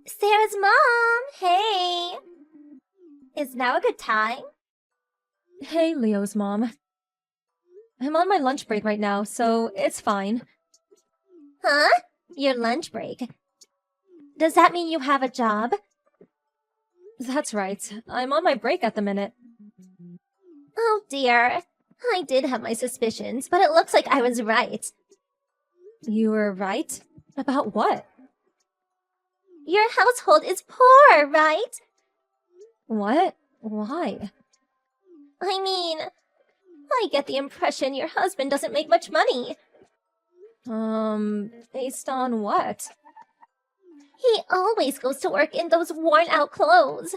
Sarah's mom! Hey! Is now a good time? Hey, Leo's mom. I'm on my lunch break right now, so it's fine. Huh? Your lunch break. Does that mean you have a job? That's right. I'm on my break at the minute. Oh dear. I did have my suspicions, but it looks like I was right. You were right? About what? Your household is poor, right? What? Why? I mean, I get the impression your husband doesn't make much money. Based on what? He always goes to work in those worn-out clothes.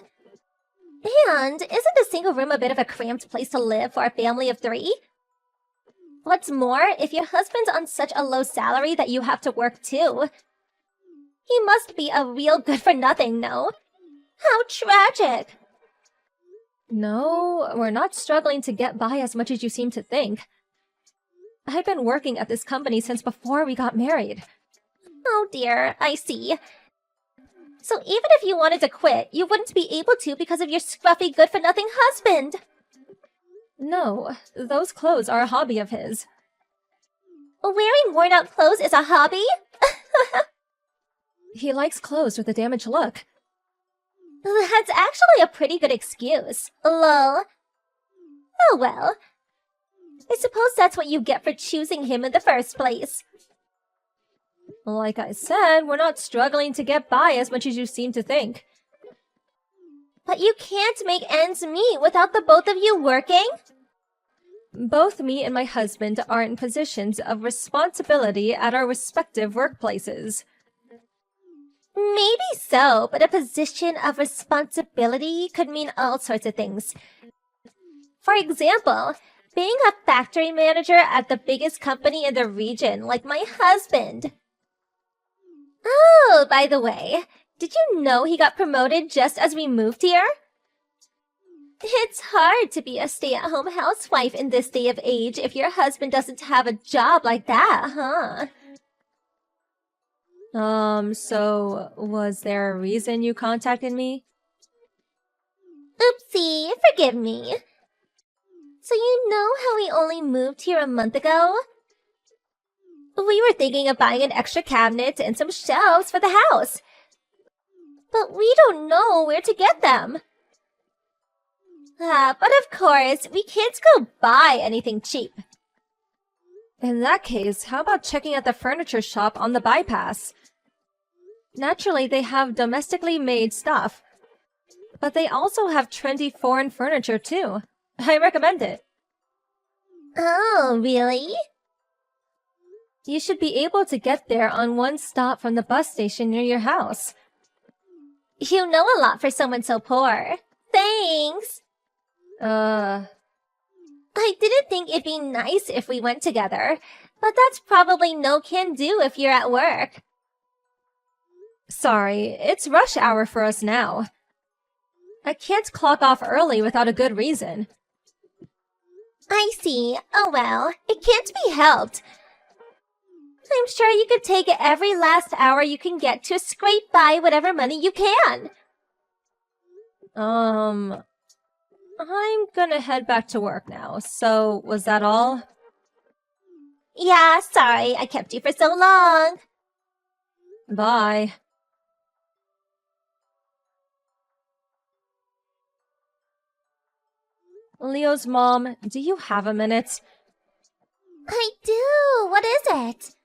And isn't a single room a bit of a cramped place to live for a family of 3? What's more, if your husband's on such a low salary that you have to work too, he must be a real good-for-nothing, no? How tragic! No, we're not struggling to get by as much as you seem to think. I've been working at this company since before we got married. Oh dear, I see. So even if you wanted to quit, you wouldn't be able to because of your scruffy good-for-nothing husband! No, those clothes are a hobby of his. Wearing worn-out clothes is a hobby? He likes clothes with a damaged look. That's actually a pretty good excuse. Lol. Oh well. I suppose that's what you get for choosing him in the first place. Like I said, we're not struggling to get by as much as you seem to think. But you can't make ends meet without the both of you working? Both me and my husband are in positions of responsibility at our respective workplaces. Maybe so, but a position of responsibility could mean all sorts of things. For example, being a factory manager at the biggest company in the region, like my husband. Oh, by the way, did you know he got promoted just as we moved here? It's hard to be a stay-at-home housewife in this day of age if your husband doesn't have a job like that, huh? So was there a reason you contacted me? Oopsie, forgive me. So you know how we only moved here a month ago? We were thinking of buying an extra cabinet and some shelves for the house. But we don't know where to get them. But of course, we can't go buy anything cheap. In that case, how about checking out the furniture shop on the bypass? Naturally, they have domestically made stuff. But they also have trendy foreign furniture too. I recommend it. Oh, really? You should be able to get there on one stop from the bus station near your house. You know a lot for someone so poor. Thanks! I didn't think it'd be nice if we went together, but that's probably no can do if you're at work. Sorry, it's rush hour for us now. I can't clock off early without a good reason. I see. Oh well, it can't be helped. I'm sure you could take every last hour you can get to scrape by whatever money you can. I'm gonna head back to work now, so was that all? Yeah, sorry, I kept you for so long. Bye. Leo's mom, do you have a minute? I do. What is it?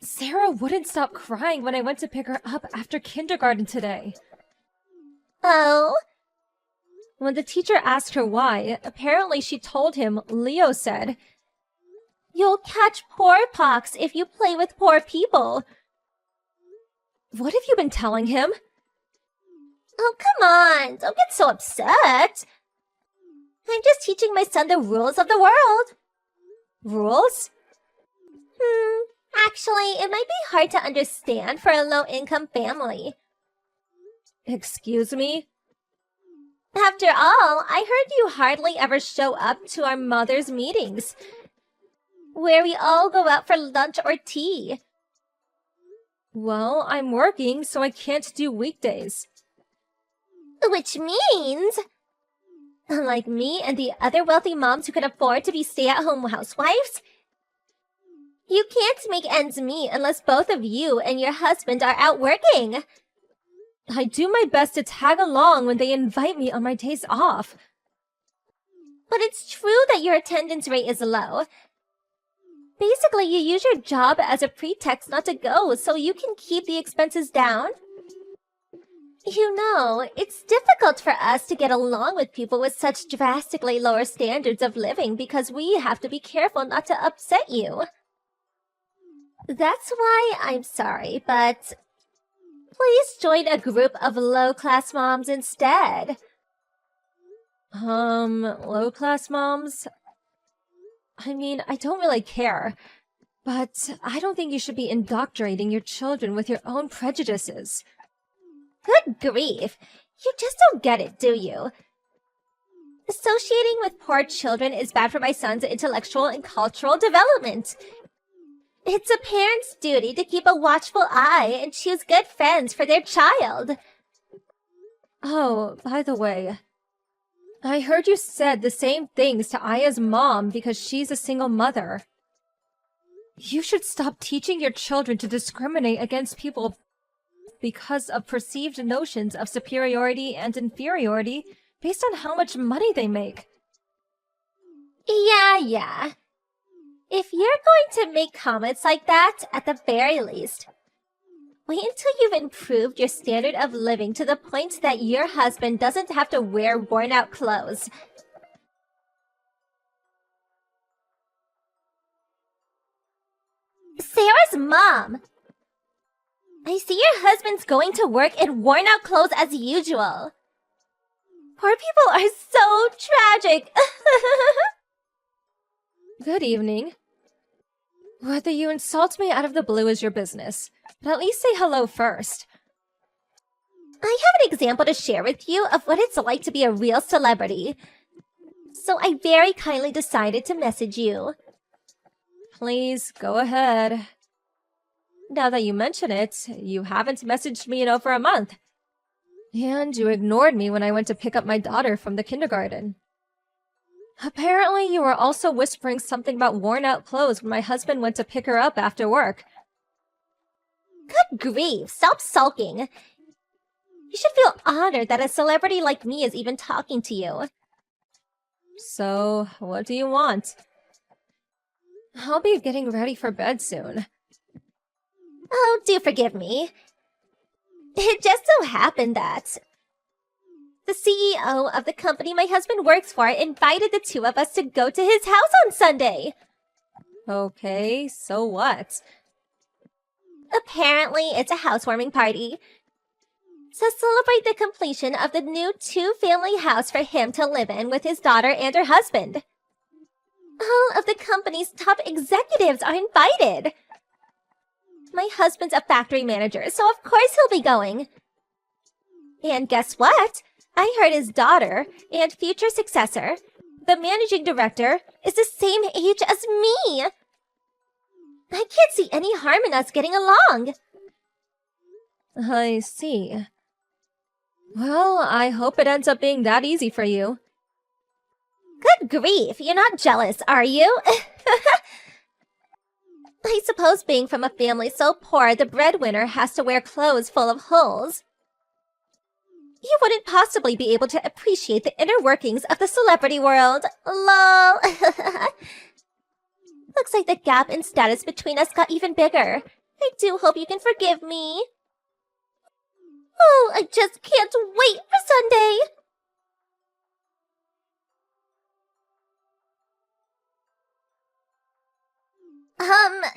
Sarah wouldn't stop crying when I went to pick her up after kindergarten today. Oh? When the teacher asked her why, apparently she told him Leo said, You'll catch poor pox if you play with poor people. What have you been telling him? Oh, come on. Don't get so upset. I'm just teaching my son the rules of the world. Rules? Actually, it might be hard to understand for a low-income family. Excuse me? After all, I heard you hardly ever show up to our mother's meetings, where we all go out for lunch or tea. Well, I'm working, so I can't do weekdays. Which means, unlike me and the other wealthy moms who can afford to be stay-at-home housewives, you can't make ends meet unless both of you and your husband are out working. I do my best to tag along when they invite me on my days off. But it's true that your attendance rate is low. Basically, you use your job as a pretext not to go so you can keep the expenses down. You know, it's difficult for us to get along with people with such drastically lower standards of living because we have to be careful not to upset you. That's why I'm sorry, but please join a group of low-class moms instead. Low-class moms? I mean, I don't really care, but I don't think you should be indoctrinating your children with your own prejudices. Good grief! You just don't get it, do you? Associating with poor children is bad for my son's intellectual and cultural development. It's a parent's duty to keep a watchful eye and choose good friends for their child. Oh, by the way, I heard you said the same things to Aya's mom because she's a single mother. You should stop teaching your children to discriminate against people because of perceived notions of superiority and inferiority based on how much money they make. Yeah. If you're going to make comments like that, at the very least, wait until you've improved your standard of living to the point that your husband doesn't have to wear worn-out clothes. Sarah's mom! I see your husband's going to work in worn-out clothes as usual. Poor people are so tragic. Good evening. Whether you insult me out of the blue is your business, but at least say hello first. I have an example to share with you of what it's like to be a real celebrity. So I very kindly decided to message you. Please, go ahead. Now that you mention it, you haven't messaged me in over a month. And you ignored me when I went to pick up my daughter from the kindergarten. Apparently, you were also whispering something about worn-out clothes when my husband went to pick her up after work. Good grief, stop sulking. You should feel honored that a celebrity like me is even talking to you. So, what do you want? I'll be getting ready for bed soon. Oh, do forgive me. It just so happened that the CEO of the company my husband works for invited the two of us to go to his house on Sunday. Okay, so what? Apparently, it's a housewarming party to celebrate the completion of the new two-family house for him to live in with his daughter and her husband. All of the company's top executives are invited. My husband's a factory manager, so of course he'll be going. And guess what? I heard his daughter and future successor, the managing director, is the same age as me. I can't see any harm in us getting along. I see. Well, I hope it ends up being that easy for you. Good grief, you're not jealous, are you? I suppose being from a family so poor the breadwinner has to wear clothes full of holes. You wouldn't possibly be able to appreciate the inner workings of the celebrity world. Lol. Looks like the gap in status between us got even bigger. I do hope you can forgive me. Oh, I just can't wait for Sunday!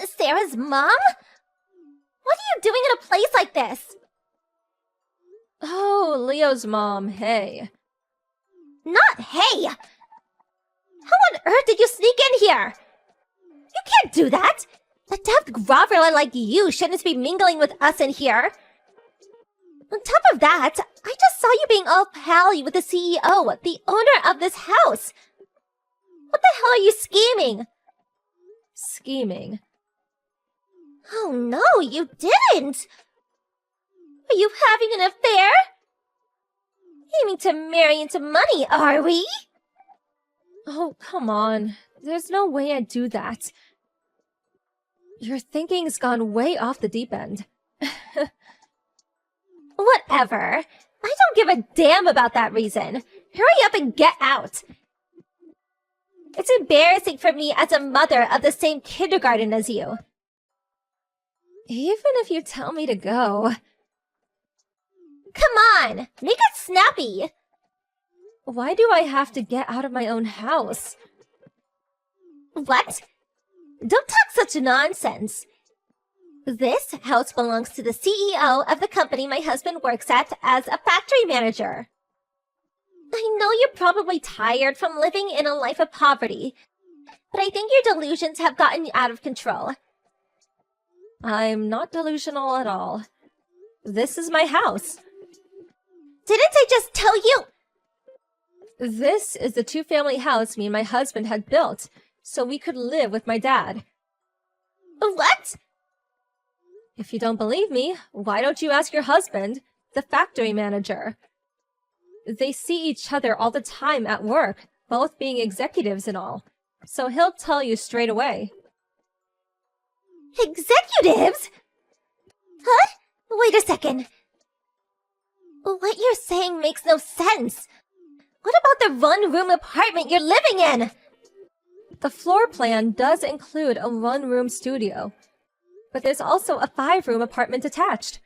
Sarah's mom? What are you doing in a place like this? Oh, Leo's mom, hey. Not hey! How on earth did you sneak in here? You can't do that! A daft groveler like you shouldn't be mingling with us in here. On top of that, I just saw you being all pally with the CEO, the owner of this house. What the hell are you scheming? Scheming. Oh no, you didn't! Are you having an affair? Aiming to marry into money, are we? Oh, come on. There's no way I'd do that. Your thinking's gone way off the deep end. Whatever. I don't give a damn about that reason. Hurry up and get out. It's embarrassing for me as a mother of the same kindergarten as you. Even if you tell me to go. Come on, make it snappy. Why do I have to get out of my own house? What? Don't talk such nonsense. This house belongs to the CEO of the company my husband works at as a factory manager. I know you're probably tired from living in a life of poverty, but I think your delusions have gotten out of control. I'm not delusional at all. This is my house. Didn't I just tell you? This is the two-family house me and my husband had built, so we could live with my dad. What? If you don't believe me, why don't you ask your husband, the factory manager? They see each other all the time at work, both being executives and all, so he'll tell you straight away. Executives? Huh? Wait a second. What you're saying makes no sense. What about the one-room apartment you're living in? The floor plan does include a one-room studio, but there's also a 5-room apartment attached.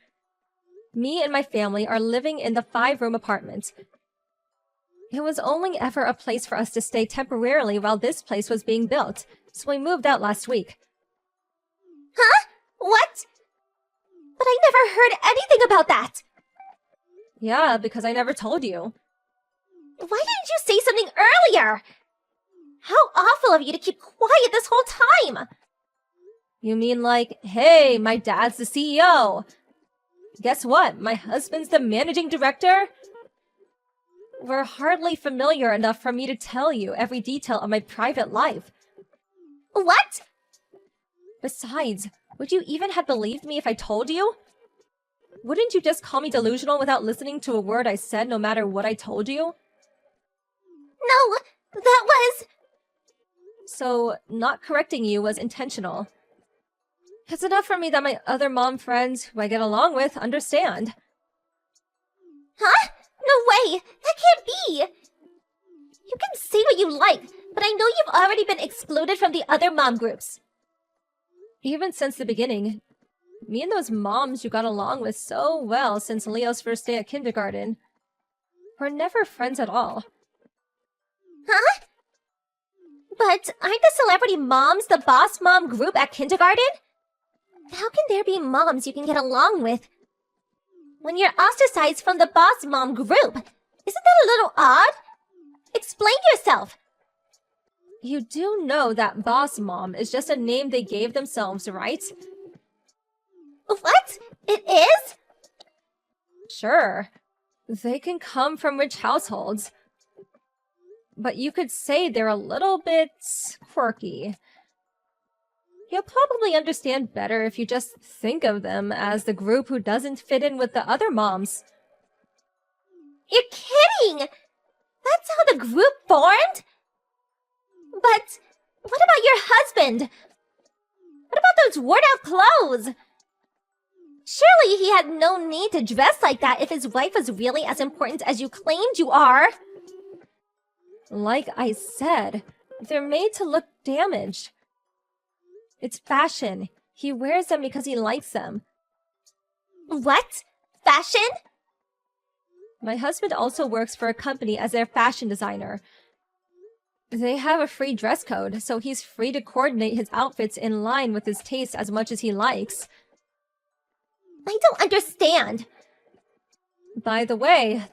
Me and my family are living in the 5-room apartment. It was only ever a place for us to stay temporarily while this place was being built, so we moved out last week. Huh? What? But I never heard anything about that. Yeah, because I never told you. Why didn't you say something earlier? How awful of you to keep quiet this whole time! You mean like, hey, my dad's the CEO. Guess what? My husband's the managing director? We're hardly familiar enough for me to tell you every detail of my private life. What? Besides, would you even have believed me if I told you? Wouldn't you just call me delusional without listening to a word I said no matter what I told you? No, that was... So, not correcting you was intentional. It's enough for me that my other mom friends who I get along with understand. Huh? No way! That can't be! You can say what you like, but I know you've already been excluded from the other mom groups. Even since the beginning, me and those moms you got along with so well since Leo's first day at kindergarten were never friends at all. Huh? But aren't the celebrity moms the boss mom group at kindergarten? How can there be moms you can get along with when you're ostracized from the boss mom group? Isn't that a little odd? Explain yourself. You do know that boss mom is just a name they gave themselves, right? What? It is? Sure. They can come from rich households. But you could say they're a little bit quirky. You'll probably understand better if you just think of them as the group who doesn't fit in with the other moms. You're kidding! That's how the group formed? But what about your husband? What about those worn-out clothes? Surely he had no need to dress like that if his wife was really as important as you claimed you are. Like I said, they're made to look damaged. It's fashion. He wears them because he likes them. What? Fashion? My husband also works for a company as their fashion designer. They have a free dress code, so he's free to coordinate his outfits in line with his taste as much as he likes. I don't understand. By the way,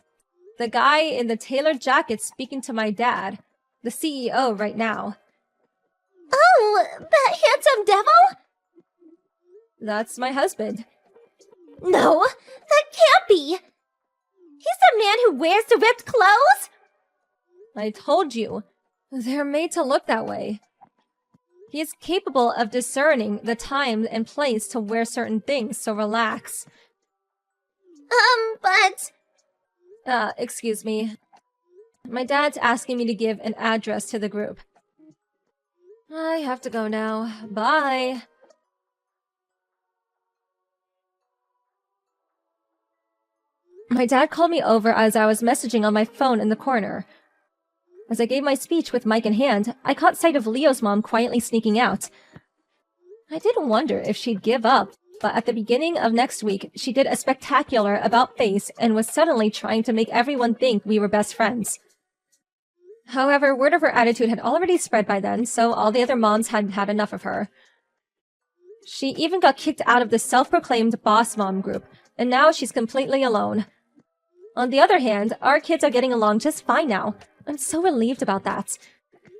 the guy in the tailored jacket's speaking to my dad, the CEO, right now. Oh, that handsome devil? That's my husband. No, that can't be. He's the man who wears the ripped clothes? I told you, they're made to look that way. He is capable of discerning the time and place to wear certain things, so relax. But... Excuse me. My dad's asking me to give an address to the group. I have to go now. Bye. My dad called me over as I was messaging on my phone in the corner. As I gave my speech with mic in hand, I caught sight of Leo's mom quietly sneaking out. I did wonder if she'd give up, but at the beginning of next week, she did a spectacular about-face and was suddenly trying to make everyone think we were best friends. However, word of her attitude had already spread by then, so all the other moms had had enough of her. She even got kicked out of the self-proclaimed boss mom group, and now she's completely alone. On the other hand, our kids are getting along just fine now. I'm so relieved about that.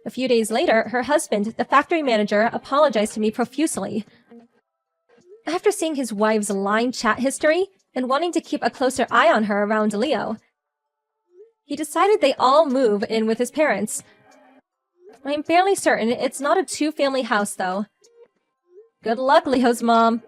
A few days later, her husband, the factory manager, apologized to me profusely. After seeing his wife's lying chat history and wanting to keep a closer eye on her around Leo, he decided they all move in with his parents. I'm fairly certain it's not a two-family house, though. Good luck, Leo's mom.